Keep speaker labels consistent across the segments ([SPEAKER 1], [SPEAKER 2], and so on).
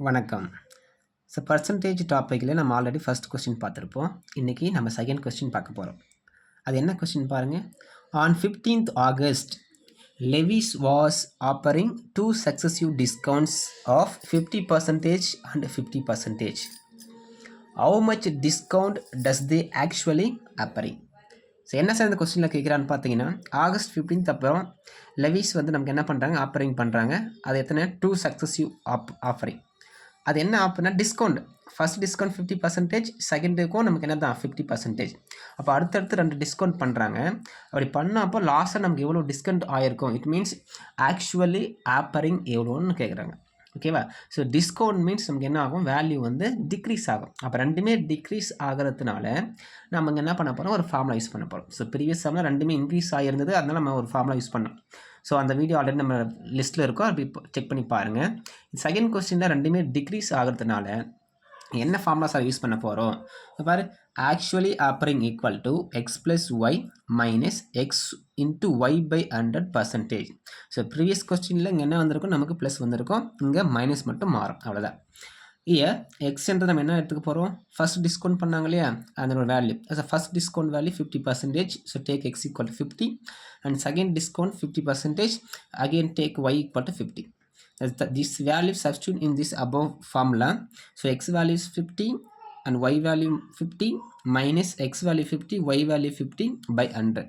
[SPEAKER 1] வணக்கம். பர்சன்டேஜ் டாப்பிக்கில் நம்ம ஆல்ரெடி ஃபர்ஸ்ட் கொஸ்டின் பார்த்துருப்போம். இன்றைக்கி நம்ம செகண்ட் கொஸ்டின் பார்க்க போகிறோம். அது என்ன கொஸ்டின் பாருங்கள். On 15th August, Levi's was offering two successive discounts of 50% and 50%. How much discount does they actually offering? So என்ன சார் இந்த கொஸ்டினில் கேட்குறான்னு பார்த்தீங்கன்னா, ஆகஸ்ட் 15th அப்புறம் லெவிஸ் வந்து நமக்கு என்ன பண்ணுறாங்க, ஆஃபரிங் பண்ணுறாங்க. அது எத்தனை 2 சக்ஸஸிவ் ஆஃபரிங். அது என்ன ஆஃபர்னா டிஸ்கவுண்ட். ஃபஸ்ட் டிஸ்கவுண்ட் 50%, செகண்டுக்கும் நமக்கு என்ன தான் 50%. அப்போ அடுத்தடுத்து 2 டிஸ்கவுண்ட் பண்ணுறாங்க. அப்படி பண்ணப்போ லாஸ்ட்டாக நமக்கு எவ்வளோ டிஸ்கவுண்ட் ஆகிருக்கும், இட் மீன்ஸ் ஆக்சுவலி ஆஃபரிங் எவ்வளோன்னு கேட்குறாங்க. ஓகேவா? ஸோ டிஸ்கவுண்ட் மீன்ஸ் நமக்கு என்ன ஆகும், வேல்யூ வந்து டிக்ரீஸ் ஆகும். அப்போ ரெண்டுமே டிக்ரீஸ் ஆகிறதுனால நம்ம என்ன பண்ண போகிறோம், ஒரு ஃபார்முலா யூஸ் பண்ண போகிறோம். ஸோ ப்ரீவியஸ் சம்மில் ரெண்டுமே இன்க்ரீஸ் ஆகிருந்தது, அதனால் நம்ம ஒரு ஃபார்முலா யூஸ் பண்ணோம். ஸோ அந்த வீடியோ ஆல்ரெடி நம்ம லிஸ்ட்டில் இருக்கோம், அப்படி செக் பண்ணி பாருங்கள். செகண்ட் கொஸ்டினில் ரெண்டுமே டிக்ரீஸ் ஆகிறதுனால என்ன ஃபார்முலா சார் யூஸ் பண்ண போகிறோம் பாரு. Actually offering equal to X plus Y minus X into Y by 100%. So previous கொஸ்டினில் இங்கே என்ன வந்திருக்கும், நமக்கு ப்ளஸ் வந்திருக்கும், இங்கே மைனஸ் மட்டும் மாறும், அவ்வளோதான். எக்ஸ்ன்றது நம்ம என்ன எடுத்துக்க போகிறோம், ஃபஸ்ட் டிஸ்கவுண்ட் பண்ணாங்க இல்லையா, அதனோட value. First discount value 50%. So take X equal to 50 and second discount 50%. Again take Y equal to 50. This value substitute in this above formula. So x value is 50 and y value 50 minus x value 50, y value 50 by 100.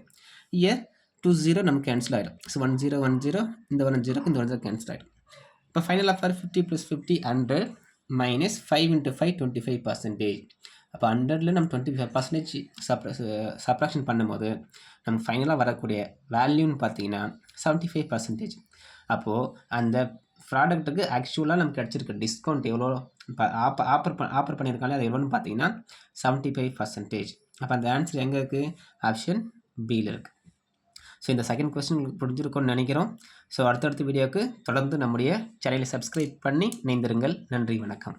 [SPEAKER 1] Here 2 0 நம்ம cancel ஆயிடும். So 1 0 1 0, இந்த 1 0 இந்த 1 0 cancel ஆயிடும். இப்போ final offer 50 plus 50 100 minus 5 into 5 25%. அப்போ 100ல் நம்ம 25% subtraction பண்ணும்போது நமக்கு ஃபைனலாக வரக்கூடிய வேல்யூன்னு பார்த்தீங்கன்னா 75%. அப்போது அந்த ப்ராடக்ட்டுக்கு ஆக்சுவலாக நமக்கு கிடச்சிருக்க டிஸ்கவுண்ட் எவ்வளோ, இப்போ ஆஃபர் பண்ணியிருக்காங்க, அது எவ்வளோன்னு பார்த்தீங்கன்னா 75%. அப்போ அந்த ஆன்சர் எங்கே இருக்குது, ஆப்ஷன் பியில் இருக்குது. ஸோ இந்த செகண்ட் கொஸ்டின் புரிஞ்சிருக்கும்னு நினைக்கிறோம். ஸோ அடுத்தடுத்த வீடியோவுக்கு தொடர்ந்து நம்முடைய சேனலை சப்ஸ்கிரைப் பண்ணி இணைந்திருங்கள். நன்றி, வணக்கம்.